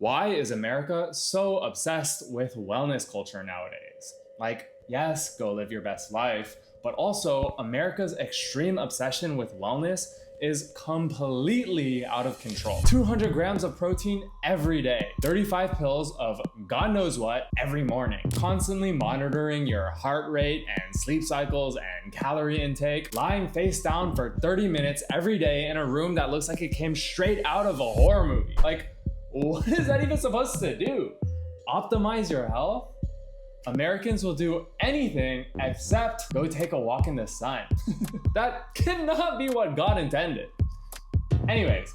Why is America so obsessed with wellness culture nowadays? Like, yes, go live your best life, but also America's extreme obsession with wellness is completely out of control. 200 grams of protein every day, 35 pills of God knows what every morning, constantly monitoring your heart rate and sleep cycles and calorie intake, lying face down for 30 minutes every day in a room that looks like it came straight out of a horror movie. Like, what is that even supposed to do? Optimize your health? Americans will do anything except go take a walk in the sun. That cannot be what God intended. Anyways,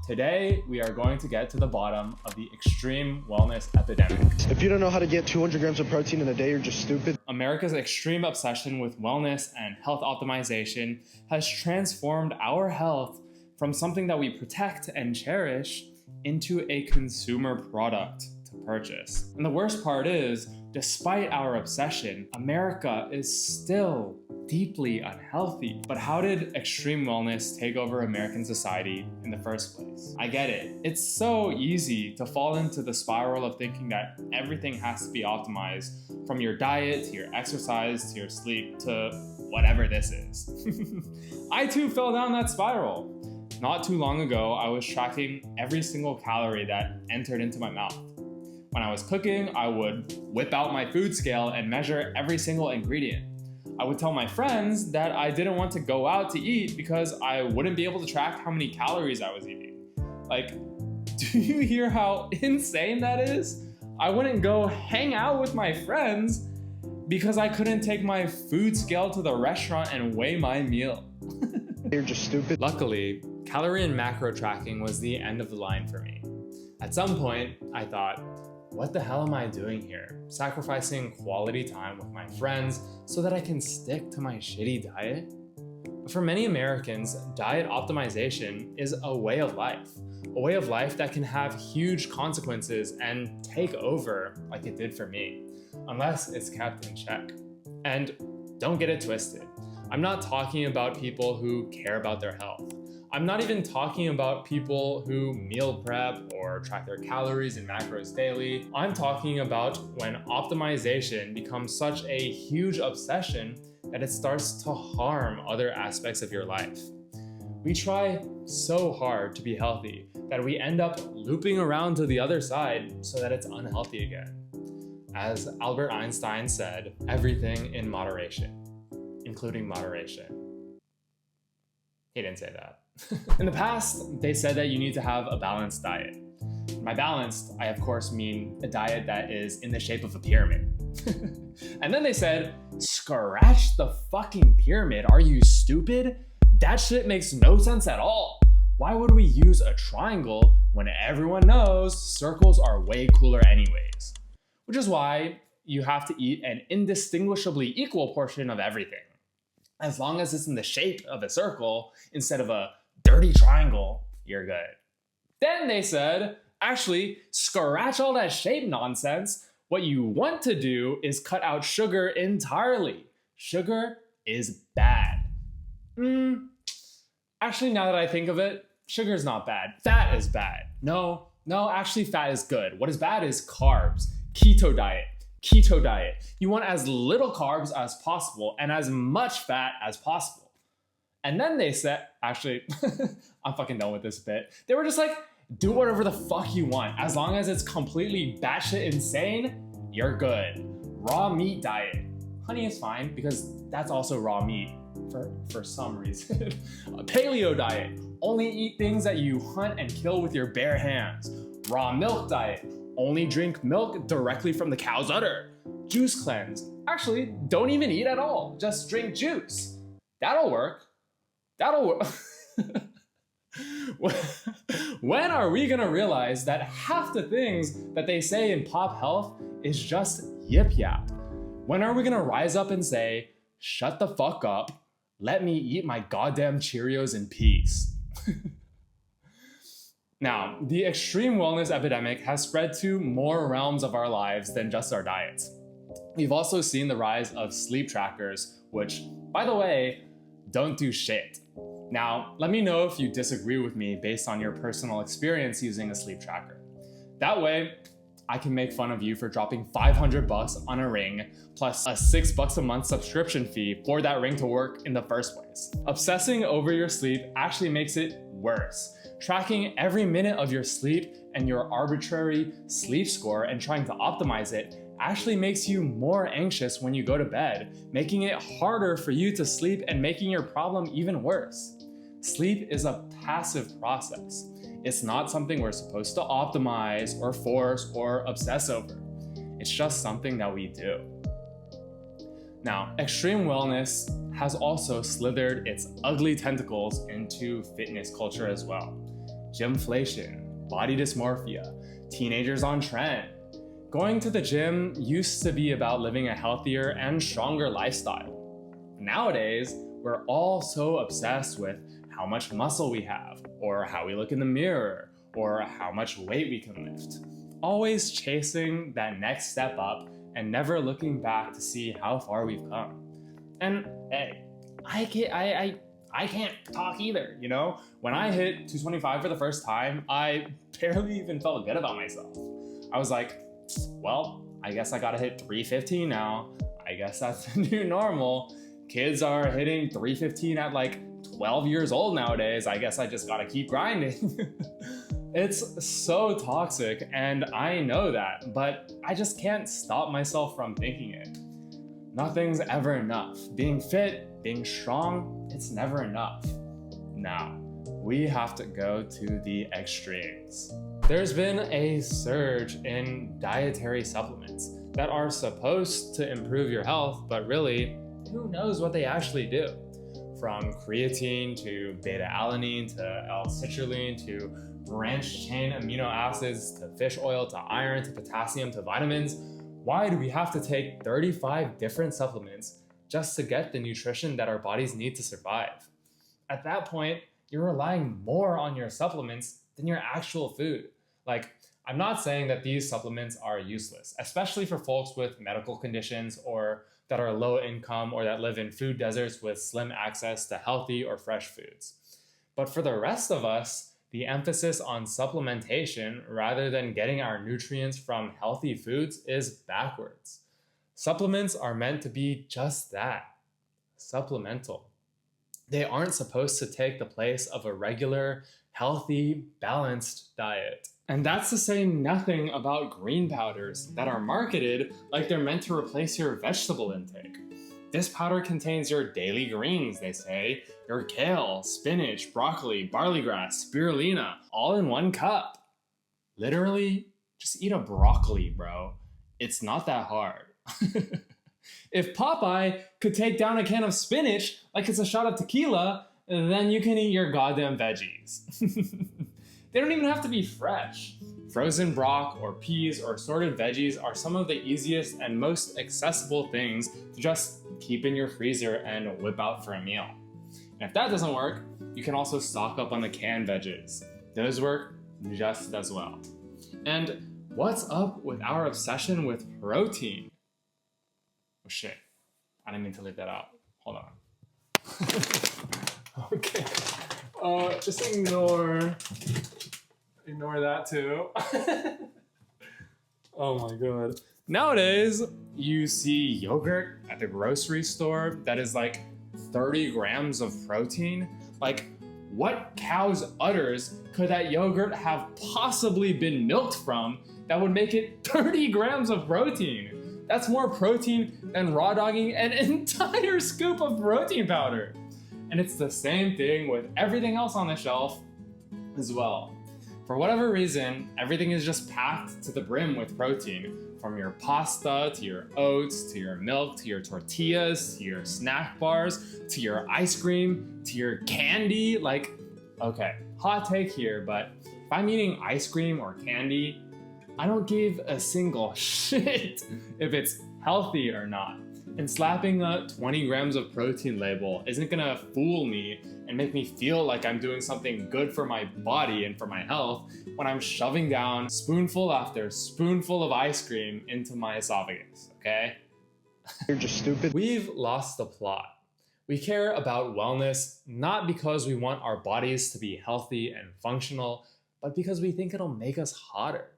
today we are going to get to the bottom of the extreme wellness epidemic. If you don't know how to get 200 grams of protein in a day, you're just stupid. America's extreme obsession with wellness and health optimization has transformed our health from something that we protect and cherish into a consumer product to purchase. And the worst part is, despite our obsession, America is still deeply unhealthy. But how did extreme wellness take over American society in the first place? I get it. It's so easy to fall into the spiral of thinking that everything has to be optimized, from your diet to your exercise to your sleep to whatever this is. I too fell down that spiral. Not too long ago, I was tracking every single calorie that entered into my mouth. When I was cooking, I would whip out my food scale and measure every single ingredient. I would tell my friends that I didn't want to go out to eat because I wouldn't be able to track how many calories I was eating. Like, do you hear how insane that is? I wouldn't go hang out with my friends because I couldn't take my food scale to the restaurant and weigh my meal. You're just stupid. Luckily, calorie and macro tracking was the end of the line for me. At some point, I thought, what the hell am I doing here? Sacrificing quality time with my friends so that I can stick to my shitty diet? But for many Americans, diet optimization is a way of life. A way of life that can have huge consequences and take over like it did for me, unless it's kept in check. And don't get it twisted. I'm not talking about people who care about their health. I'm not even talking about people who meal prep or track their calories and macros daily. I'm talking about when optimization becomes such a huge obsession that it starts to harm other aspects of your life. We try so hard to be healthy that we end up looping around to the other side so that it's unhealthy again. As Albert Einstein said, everything in moderation, including moderation. He didn't say that. In the past, they said that you need to have a balanced diet. By balanced, I of course mean a diet that is in the shape of a pyramid. And then they said, scratch the fucking pyramid, are you stupid? That shit makes no sense at all. Why would we use a triangle when everyone knows circles are way cooler anyways? Which is why you have to eat an indistinguishably equal portion of everything. As long as it's in the shape of a circle instead of a dirty triangle, you're good. Then they said, actually, scratch all that shape nonsense. What you want to do is cut out sugar entirely. Sugar is bad. Actually, now that I think of it, sugar is not bad. Fat is bad. No, actually fat is good. What is bad is carbs. Keto diet. You want as little carbs as possible and as much fat as possible. And then they said, actually, I'm fucking done with this bit. They were just like, do whatever the fuck you want. As long as it's completely batshit insane, you're good. Raw meat diet. Honey is fine because that's also raw meat for some reason. A paleo diet. Only eat things that you hunt and kill with your bare hands. Raw milk diet. Only drink milk directly from the cow's udder. Juice cleanse. Actually, don't even eat at all. Just drink juice. That'll work. When are we gonna realize that half the things that they say in pop health is just yip yap? When are we gonna rise up and say, shut the fuck up, let me eat my goddamn Cheerios in peace? Now, the extreme wellness epidemic has spread to more realms of our lives than just our diets. We've also seen the rise of sleep trackers, which, by the way, don't do shit. Now, let me know if you disagree with me based on your personal experience using a sleep tracker. That way, I can make fun of you for dropping $500 on a ring plus a $6 a month subscription fee for that ring to work in the first place. Obsessing over your sleep actually makes it worse. Tracking every minute of your sleep and your arbitrary sleep score and trying to optimize it actually makes you more anxious when you go to bed, making it harder for you to sleep and making your problem even worse. Sleep is a passive process. It's not something we're supposed to optimize or force or obsess over. It's just something that we do. Now, extreme wellness has also slithered its ugly tentacles into fitness culture as well. Gymflation, body dysmorphia, teenagers on trend. Going to the gym used to be about living a healthier and stronger lifestyle. Nowadays, we're all so obsessed with how much muscle we have, or how we look in the mirror, or how much weight we can lift. Always chasing that next step up and never looking back to see how far we've come. And hey, I can't talk either, you know? When I hit 225 for the first time, I barely even felt good about myself. I was like, well, I guess I gotta hit 315 now. I guess that's the new normal. Kids are hitting 315 at like 12 years old nowadays. I guess I just gotta keep grinding. It's so toxic, and I know that, but I just can't stop myself from thinking it. Nothing's ever enough. Being fit, being strong, it's never enough. Now, we have to go to the extremes. There's been a surge in dietary supplements that are supposed to improve your health, but really, who knows what they actually do? From creatine to beta-alanine to L-citrulline to branched-chain amino acids to fish oil to iron to potassium to vitamins. Why do we have to take 35 different supplements just to get the nutrition that our bodies need to survive? At that point, you're relying more on your supplements than your actual food. Like, I'm not saying that these supplements are useless, especially for folks with medical conditions or that are low income or that live in food deserts with slim access to healthy or fresh foods. But for the rest of us, the emphasis on supplementation rather than getting our nutrients from healthy foods is backwards. Supplements are meant to be just that, supplemental. They aren't supposed to take the place of a regular, healthy, balanced diet. And that's to say nothing about green powders that are marketed like they're meant to replace your vegetable intake. This powder contains your daily greens, they say, your kale, spinach, broccoli, barley grass, spirulina, all in one cup. Literally, just eat a broccoli, bro. It's not that hard. If Popeye could take down a can of spinach like it's a shot of tequila, then you can eat your goddamn veggies. They don't even have to be fresh. Frozen brock or peas or assorted veggies are some of the easiest and most accessible things to just keep in your freezer and whip out for a meal. And if that doesn't work, you can also stock up on the canned veggies. Those work just as well. And what's up with our obsession with protein? Oh shit, I didn't mean to leave that out. Hold on. Okay, just ignore that too. Oh my god. Nowadays, you see yogurt at the grocery store that is like 30 grams of protein. Like, what cow's udders could that yogurt have possibly been milked from that would make it 30 grams of protein? That's more protein than raw dogging an entire scoop of protein powder. And it's the same thing with everything else on the shelf as well. For whatever reason, everything is just packed to the brim with protein. From your pasta, to your oats, to your milk, to your tortillas, to your snack bars, to your ice cream, to your candy. Like, okay, hot take here, but if I'm eating ice cream or candy, I don't give a single shit if it's healthy or not. And slapping a 20 grams of protein label isn't gonna fool me and make me feel like I'm doing something good for my body and for my health when I'm shoving down spoonful after spoonful of ice cream into my esophagus, okay? You're just stupid. We've lost the plot. We care about wellness not because we want our bodies to be healthy and functional, but because we think it'll make us hotter.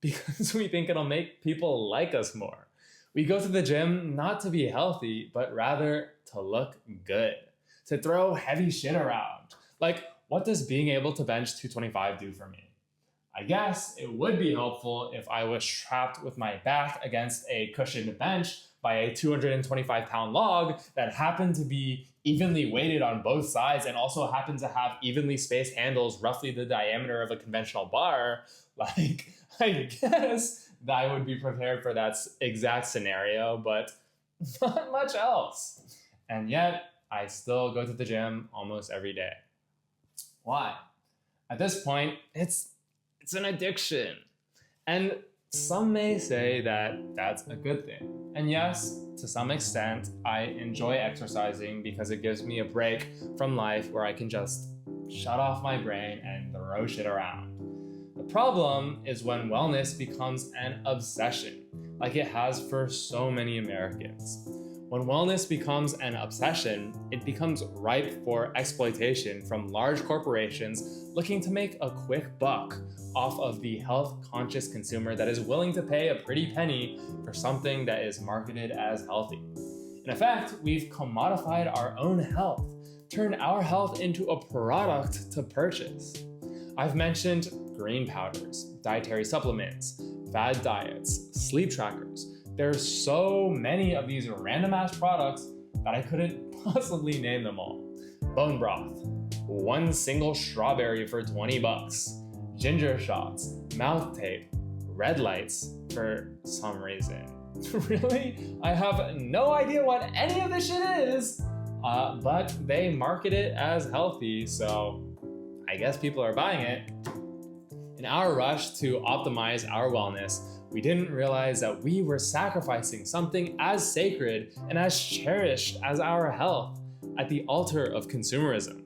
because we think it'll make people like us more. We go to the gym not to be healthy, but rather to look good, to throw heavy shit around. Like, what does being able to bench 225 do for me? I guess it would be helpful if I was trapped with my back against a cushioned bench by a 225-pound log that happened to be evenly weighted on both sides and also happened to have evenly spaced handles roughly the diameter of a conventional bar. Like, I guess that I would be prepared for that exact scenario, but not much else. And yet, I still go to the gym almost every day. Why? At this point, it's an addiction. And some may say that that's a good thing. And yes, to some extent, I enjoy exercising because it gives me a break from life where I can just shut off my brain and throw shit around. The problem is when wellness becomes an obsession, like it has for so many Americans. When wellness becomes an obsession, it becomes ripe for exploitation from large corporations looking to make a quick buck off of the health-conscious consumer that is willing to pay a pretty penny for something that is marketed as healthy. In effect, we've commodified our own health, turned our health into a product to purchase. I've mentioned green powders, dietary supplements, fad diets, sleep trackers. There's so many of these random-ass products that I couldn't possibly name them all. Bone broth, one single strawberry for 20 bucks, ginger shots, mouth tape, red lights for some reason. Really? I have no idea what any of this shit is, but they market it as healthy, so I guess people are buying it. In our rush to optimize our wellness, we didn't realize that we were sacrificing something as sacred and as cherished as our health at the altar of consumerism.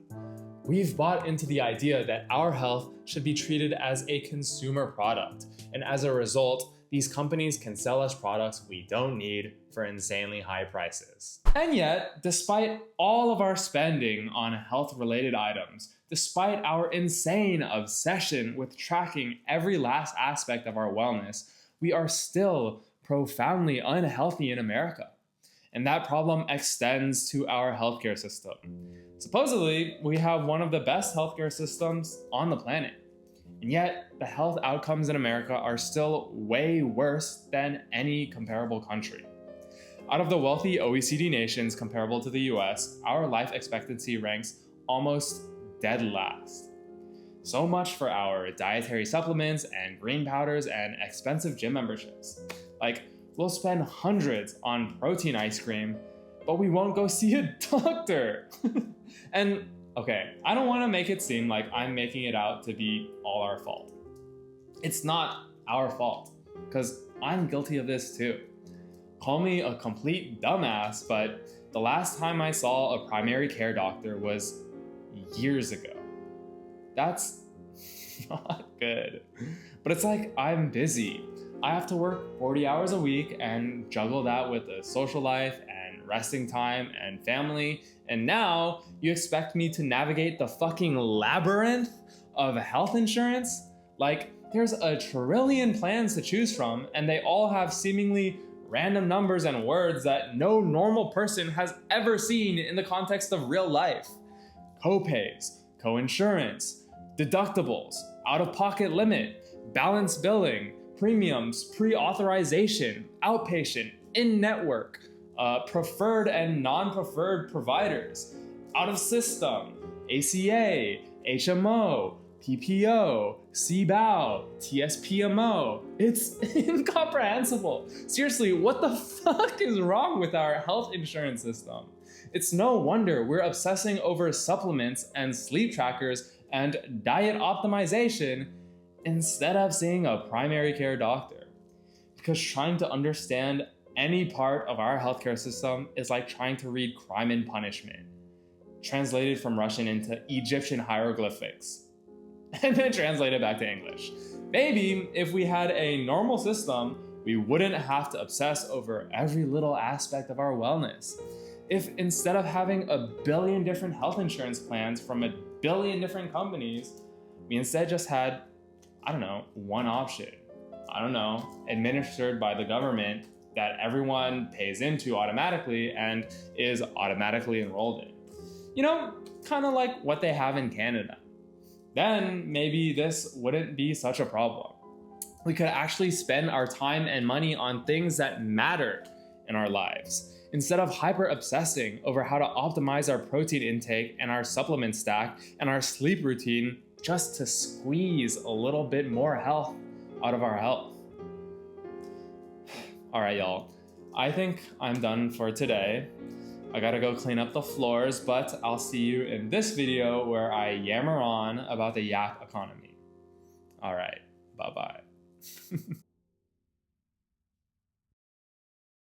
We've bought into the idea that our health should be treated as a consumer product, and as a result, these companies can sell us products we don't need for insanely high prices. And yet, despite all of our spending on health-related items, despite our insane obsession with tracking every last aspect of our wellness, we are still profoundly unhealthy in America. And that problem extends to our healthcare system. Supposedly, we have one of the best healthcare systems on the planet. And yet, the health outcomes in America are still way worse than any comparable country. Out of the wealthy OECD nations comparable to the US, our life expectancy ranks almost dead last. So much for our dietary supplements and green powders and expensive gym memberships. Like, we'll spend hundreds on protein ice cream, but we won't go see a doctor. And okay, I don't want to make it seem like I'm making it out to be all our fault. It's not our fault, because I'm guilty of this too. Call me a complete dumbass, but the last time I saw a primary care doctor was years ago. That's not good. But it's like I'm busy. I have to work 40 hours a week and juggle that with a social life and resting time and family. And now you expect me to navigate the fucking labyrinth of health insurance? Like, there's a trillion plans to choose from, and they all have seemingly random numbers and words that no normal person has ever seen in the context of real life. Copays, coinsurance, deductibles, out-of-pocket limit, balance billing, premiums, pre-authorization, outpatient, in-network, preferred and non-preferred providers, out-of-system, ACA, HMO, PPO, CBOW, TSPMO. It's incomprehensible. Seriously, what the fuck is wrong with our health insurance system? It's no wonder we're obsessing over supplements and sleep trackers and diet optimization instead of seeing a primary care doctor. Because trying to understand any part of our healthcare system is like trying to read Crime and Punishment, translated from Russian into Egyptian hieroglyphics, and then translated back to English. Maybe if we had a normal system, we wouldn't have to obsess over every little aspect of our wellness. If instead of having a billion different health insurance plans from a billion different companies, we instead just had, I don't know, one option. I don't know, administered by the government that everyone pays into automatically and is automatically enrolled in. You know, kind of like what they have in Canada. Then maybe this wouldn't be such a problem. We could actually spend our time and money on things that matter in our lives, instead of hyper obsessing over how to optimize our protein intake and our supplement stack and our sleep routine just to squeeze a little bit more health out of our health. All right, y'all. I think I'm done for today. I gotta go clean up the floors, but I'll see you in this video where I yammer on about the yak economy. All right, bye-bye.